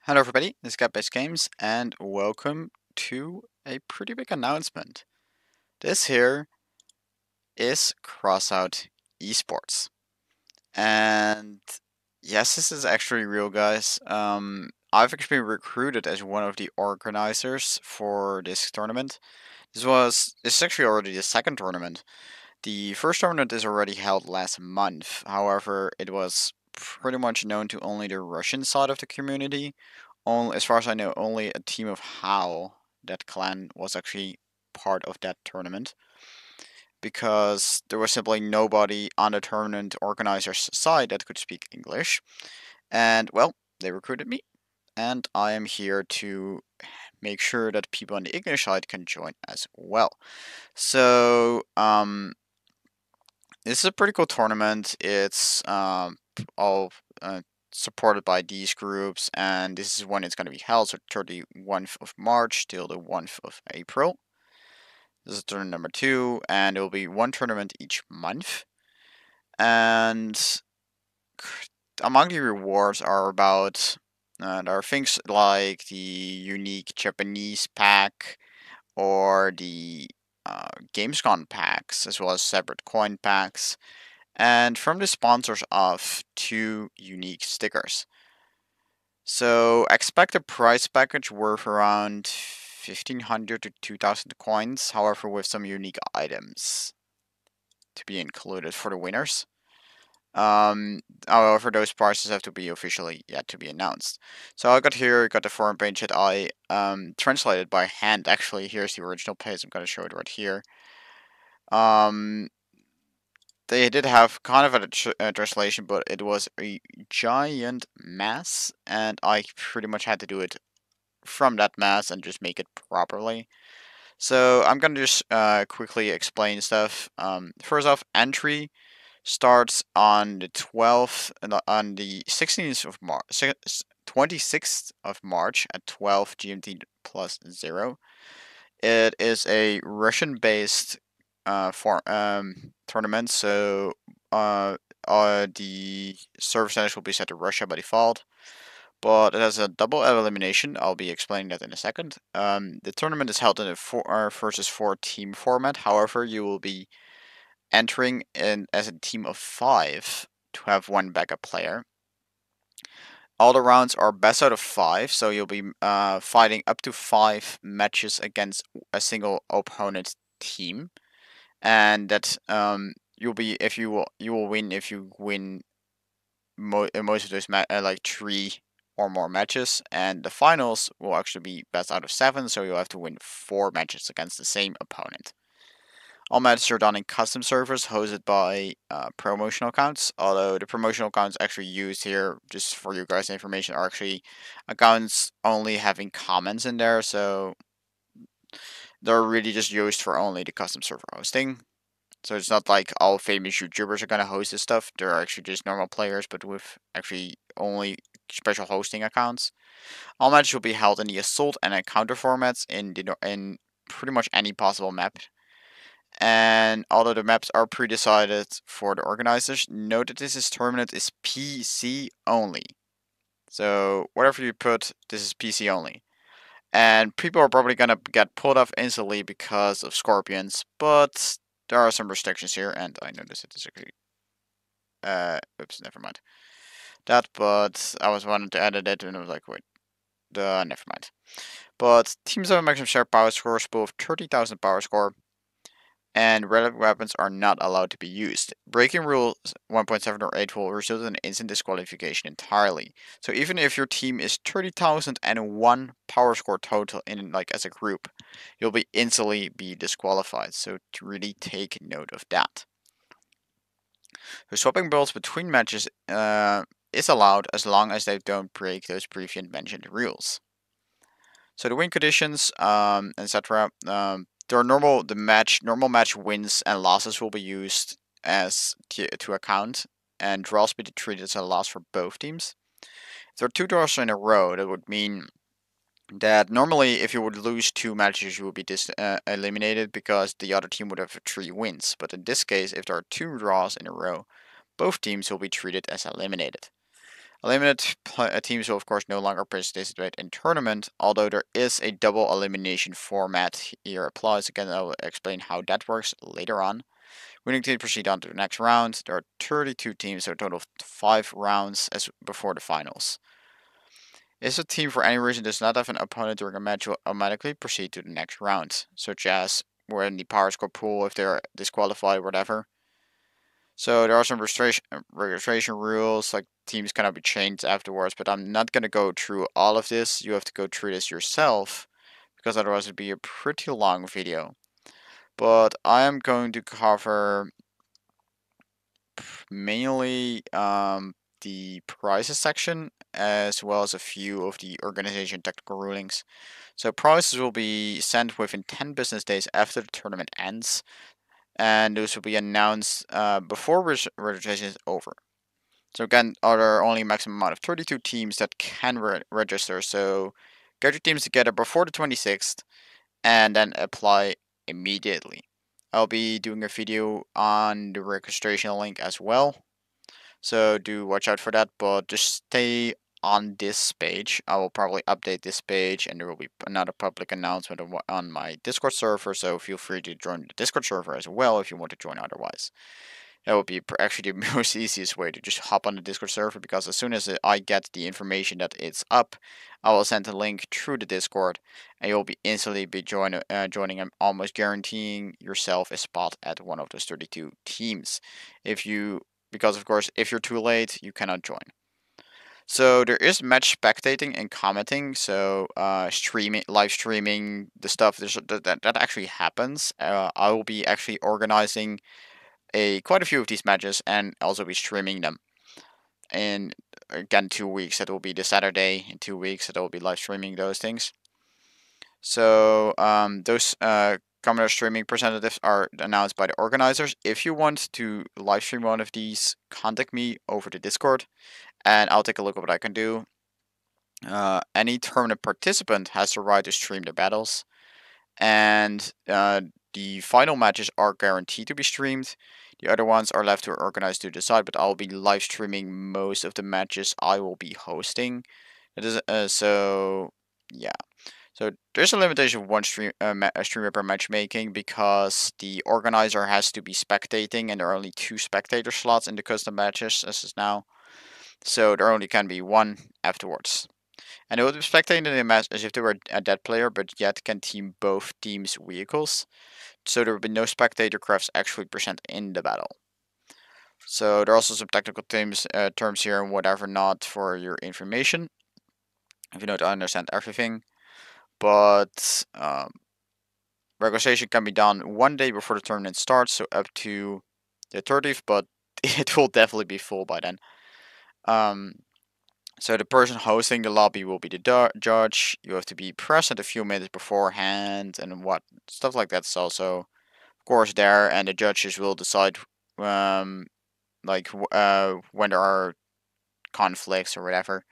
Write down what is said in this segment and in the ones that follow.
Hello everybody, this is Cat Games and welcome to a pretty big announcement. This here is Crossout Esports. And yes, this is actually real, guys. I've actually been recruited as one of the organizers for this tournament. This is actually already the second tournament. The first tournament is already held last month. However, it was pretty much known to only the Russian side of the community. Only, as far as I know, only a team of How, that clan, was actually part of that tournament because there was simply nobody on the tournament organizer's side that could speak English. And well, they recruited me, and I am here to make sure that people on the English side can join as well. So, this is a pretty cool tournament. It's all supported by these groups, and this is when it's going to be held, so 31st of March till the 1st of April. This is tournament number 2, and it will be one tournament each month. And among the rewards are about there are things like the unique Japanese pack or the Gamescom packs, as well as separate coin packs, and from the sponsors of 2 unique stickers. So expect a price package worth around 1500 to 2000 coins, however with some unique items to be included for the winners. However, those prices have to be officially yet to be announced. So I got the forum page that I translated by hand. Actually, here's the original page. I'm gonna show it right here. They did have kind of a translation, but it was a giant mess, and I pretty much had to do it from that mess and just make it properly. So I'm gonna just quickly explain stuff. First off, entry starts on the 12th, on the 16th of March, 26th of March at 12 GMT plus 0. It is a Russian-based tournament, so the server status will be set to Russia by default. But it has a double elimination. I'll be explaining that in a second. The tournament is held in a 4 versus 4 team format. However, you will be entering in as a team of 5 to have one backup player. All the rounds are best out of 5, so you'll be fighting up to 5 matches against a single opponent team, and that you will win if you win most of those like 3 or more matches, and the finals will actually be best out of 7, so you'll have to win 4 matches against the same opponent. All matches are done in custom servers hosted by promotional accounts, although the promotional accounts actually used here, just for you guys' information, are actually accounts only having comments in there, so they're really just used for only the custom server hosting. So it's not like all famous YouTubers are gonna host this stuff. They're actually just normal players, but with actually only special hosting accounts. All matches will be held in the assault and encounter formats in pretty much any possible map. And although the maps are pre-decided for the organizers, note that this tournament is PC only. So whatever you put, this is PC only. And people are probably gonna get pulled off instantly because of scorpions, but there are some restrictions here, and I noticed it is actually oops, never mind that, but I was wanting to edit it and I was like, wait, never mind. But teams have a maximum shared power score of 30,000 power score, and relic weapons are not allowed to be used. Breaking rules 1.7 or 8 will result in instant disqualification entirely. So even if your team is 30,001 power score total in like as a group, you'll be instantly be disqualified. So to really take note of that. So swapping builds between matches is allowed as long as they don't break those previously mentioned rules. So the win conditions, etc. There are normal match wins and losses will be used as to account, and draws be treated as a loss for both teams. If there are 2 draws in a row, that would mean that normally if you would lose 2 matches, you would be eliminated because the other team would have 3 wins. But in this case, if there are 2 draws in a row, both teams will be treated as eliminated. Eliminated teams will of course no longer participate in tournament, although there is a double elimination format here applies. Again, I will explain how that works later on. Winning teams proceed on to the next round. There are 32 teams, so a total of 5 rounds as before the finals. If a team for any reason does not have an opponent during a match, will automatically proceed to the next round, such as we're in the power score pool if they're disqualified or whatever. So there are some registration rules, like teams cannot be changed afterwards, but I'm not going to go through all of this. You have to go through this yourself, because otherwise it'd be a pretty long video. But I am going to cover mainly the prizes section, as well as a few of the organization technical rulings. So prizes will be sent within 10 business days after the tournament ends, and those will be announced before registration is over. So again, there are only a maximum amount of 32 teams that can register, so get your teams together before the 26th, and then apply immediately. I'll be doing a video on the registration link as well, so do watch out for that, but just stay on this page. I will probably update this page, and there will be another public announcement on my Discord server, so feel free to join the Discord server as well if you want to join otherwise. That would be actually the most easiest way to just hop on the Discord server, because as soon as I get the information that it's up, I will send a link through the Discord, and you'll be instantly be joining. I'm almost guaranteeing yourself a spot at one of those 32 teams. Because of course, if you're too late, you cannot join. So there is match spectating and commenting. So live streaming, the stuff that actually happens. I will be actually organizing quite a few of these matches and also be streaming them. And again, 2 weeks. That will be the Saturday. In 2 weeks, that I will be live streaming those things. So those Commodore streaming representatives are announced by the organizers. If you want to live stream one of these, contact me over the Discord, and I'll take a look at what I can do. Any tournament participant has the right to stream the battles, and the final matches are guaranteed to be streamed. The other ones are left to organize to decide, but I'll be live streaming most of the matches I will be hosting. It is so yeah. So there's a limitation of one streamer per matchmaking, because the organizer has to be spectating, and there are only 2 spectator slots in the custom matches as is now. So there only can be 1 afterwards. And it would be spectating in the match as if they were a dead player, but yet can team both teams' vehicles. So there will be no spectator crafts actually present in the battle. So there are also some technical terms here and whatever not for your information, if you don't understand everything. But registration can be done 1 day before the tournament starts, so up to the 30th, but it will definitely be full by then. So the person hosting the lobby will be the judge. You have to be present a few minutes beforehand, and what stuff like that's also, of course, there. And the judges will decide, when there are conflicts or whatever.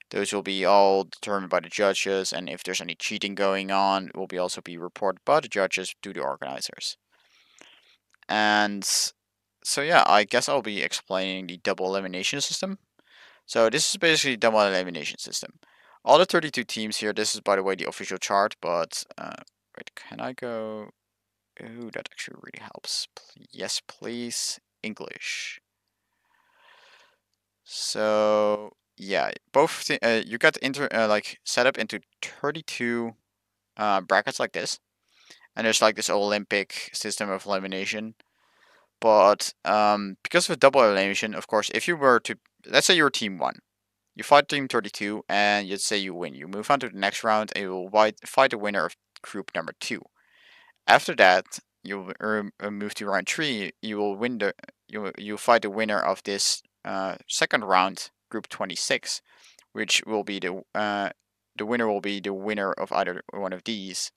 Those will be all determined by the judges, and if there's any cheating going on, it will also be reported by the judges to the organizers. And so yeah, I guess I'll be explaining the double elimination system. So this is basically double elimination system. All the 32 teams here, this is by the way the official chart, but wait, can I go? Ooh, that actually really helps. Yes, please, English. So yeah, both you got set up into 32 brackets like this, and there's like this Olympic system of elimination. But because of double elimination, of course, if you were to, let's say you're team 1, you fight team 32, and let's say you win. You move on to the next round, and you will fight the winner of group number 2. After that, you move to round 3. You will win you fight the winner of this second round, group 26, which will be the winner will be the winner of either one of these.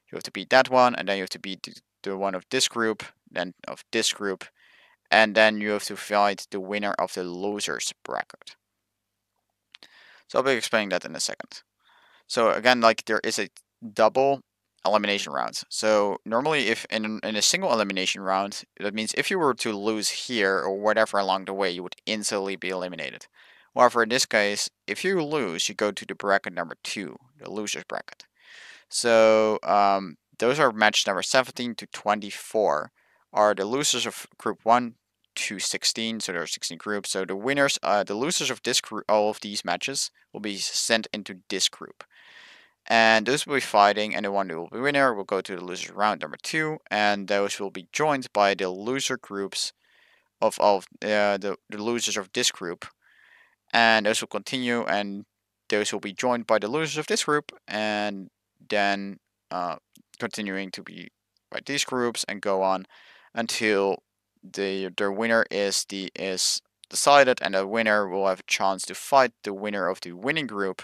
You have to beat that one, and then you have to beat the one of this group, then of this group, and then you have to fight the winner of the losers bracket. So I'll be explaining that in a second. So again, like there is a double elimination rounds. So normally if in a single elimination round, that means if you were to lose here or whatever along the way, you would instantly be eliminated. However, in this case, if you lose, you go to the bracket number 2, the losers bracket. So those are match number 17 to 24 are the losers of group 1 to 16. So there are 16 groups. So the winners, the losers of this group, all of these matches will be sent into this group. And those will be fighting, and the one who will be winner will go to the losers round number 2, and those will be joined by the loser groups of all of, the losers of this group, and those will continue, and those will be joined by the losers of this group, and then continuing to be by these groups, and go on until their winner is decided, and the winner will have a chance to fight the winner of the winning group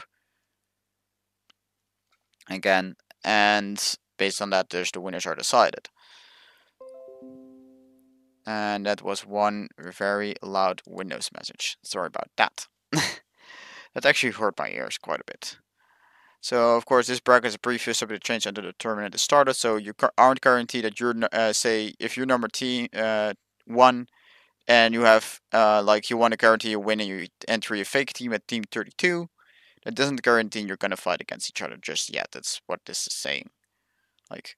again, and based on that, the winners are decided. And that was one very loud Windows message. Sorry about that. That actually hurt my ears quite a bit. So, of course, this bracket is a preview subject to change until the tournament is started. So you aren't guaranteed that you're, say, if you're number one, and you have, like, you want to guarantee a win and you enter a fake team at team 32, that doesn't guarantee you're going to fight against each other just yet. That's what this is saying. Like,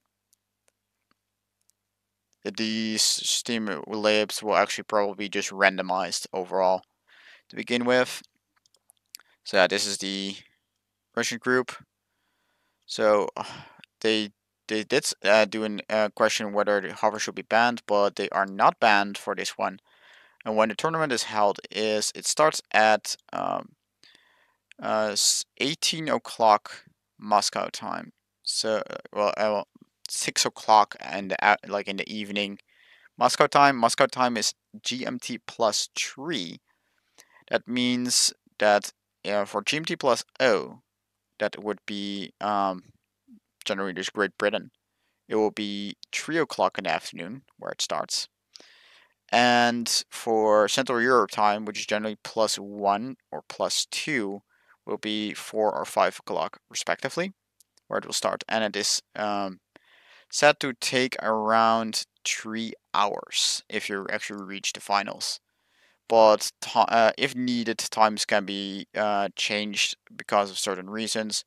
these Steam labs will actually probably be just randomized overall to begin with. So yeah, this is the Russian group. So they did do a question whether the hover should be banned, but they are not banned for this one. And when the tournament is held, it starts at 18 o'clock Moscow time. So well 6 o'clock and like in the evening Moscow time. Moscow time is GMT plus 3. That means that for GMT plus O, that would be generally just Great Britain. It will be 3 o'clock in the afternoon where it starts. And for Central Europe time, which is generally plus 1 or plus 2, will be 4 or 5 o'clock respectively, where it will start. And it is set to take around 3 hours if you actually reach the finals. But if needed, times can be changed because of certain reasons.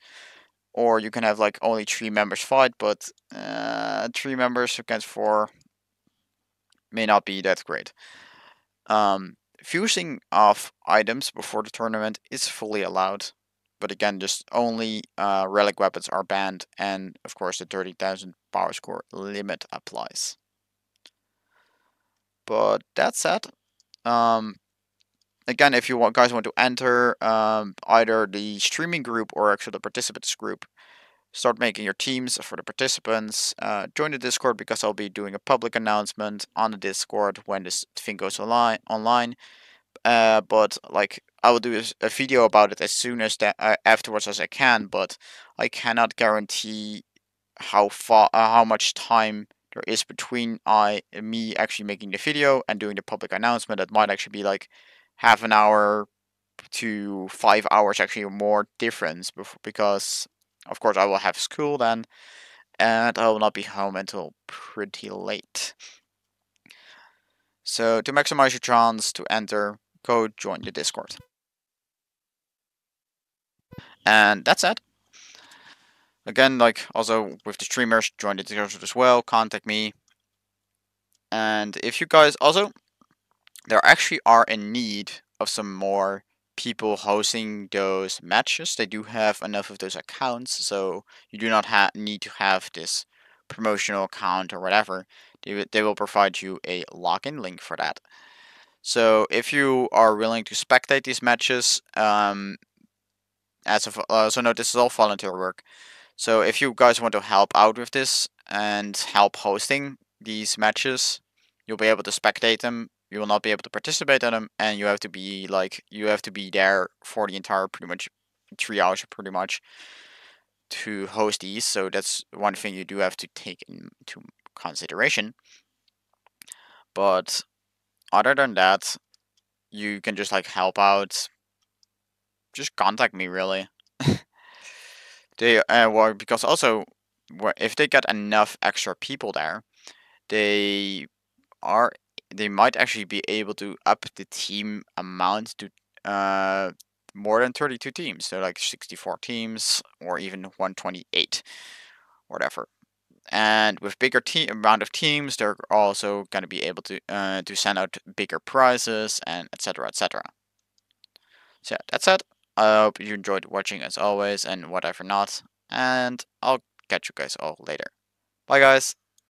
Or you can have like only 3 members fight, but 3 members against 4 may not be that great. Fusing of items before the tournament is fully allowed, but again, just only relic weapons are banned, and of course the 30,000 power score limit applies. But that said, again, if you guys want to enter either the streaming group or actually the participants group, start making your teams for the participants. Join the Discord because I'll be doing a public announcement on the Discord when this thing goes online. But like I will do a video about it as soon as afterwards as I can. But I cannot guarantee how much time there is between me actually making the video and doing the public announcement. That might actually be like half an hour to 5 hours, actually more difference, because of course I will have school then, and I will not be home until pretty late. So to maximize your chance to enter, go join the Discord. And that's it. Again, like also with the streamers, join the Discord as well, contact me. And if you guys also, there actually are in need of some more people hosting those matches. They do have enough of those accounts, so you do not need to have this promotional account or whatever. They will provide you a login link for that. So if you are willing to spectate these matches, so no, this is all volunteer work. So if you guys want to help out with this and help hosting these matches, you'll be able to spectate them. You will not be able to participate in them, and you have to be there for the entire pretty much 3 hours pretty much to host these. So that's one thing you do have to take into consideration. But other than that, you can just like help out. Just contact me really. Because also if they get enough extra people there, they might actually be able to up the team amount to more than 32 teams. So like 64 teams or even 128, whatever. And with bigger amount of teams, they're also going to be able to send out bigger prizes and etc. etc. So yeah, that's it. I hope you enjoyed watching as always, and whatever not. And I'll catch you guys all later. Bye, guys.